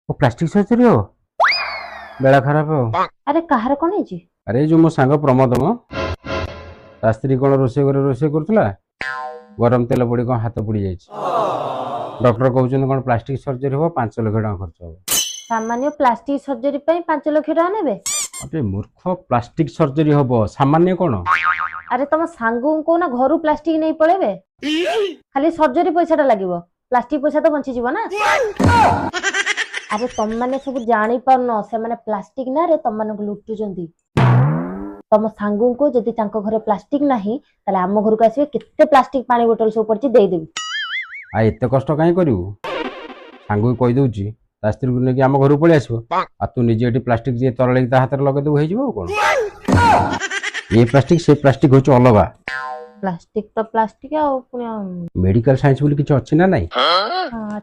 वो plastic surgery हो बेला खराब हो। अरे कहार कौन है? अरे जो मो सांग प्रमोद मो ता स्त्री कौन रोसे करथला गरम तेल पड़ी कौन हाथ पुड़ी जाई डॉक्टर कहउछन कौन प्लास्टिक सर्जरी हो 5 लाख टका खर्च हो। सामान्य प्लास्टिक सर्जरी पे 5 लाख टका नेबे? अरे मूर्ख प्लास्टिक सर्जरी हो सामान्य कौन। अरे तुम सांगू को ना घर प्लास्टिक नहीं पळेबे खाली सर्जरी पैसा लगे प्लास्टिक पैसा तो बंची जीव ना। अरे तुम माने सब जानी पारनो से माने प्लास्टिक ना रे तुम माने लुटुचंदी। तुम सांगू को जदि तांको घरे प्लास्टिक नाही ताले आम घर को आसीबे केते प्लास्टिक पानी बोतल सब पड़ची दे देबी। आ एते कष्ट काई करिवु सांगू कहि दउची ता स्त्री को नेकी आम घर पळि आसीबो आ तू निजे एटी प्लास्टिक जे तरले ता हाथ लगे दउ हे जिवो कोन। ये प्लास्टिक से प्लास्टिक होच अलगा। प्लास्टिक तो प्लास्टिक आ पुनी मेडिकल साइंस बोली किछ अछि ना नाही। हाँ,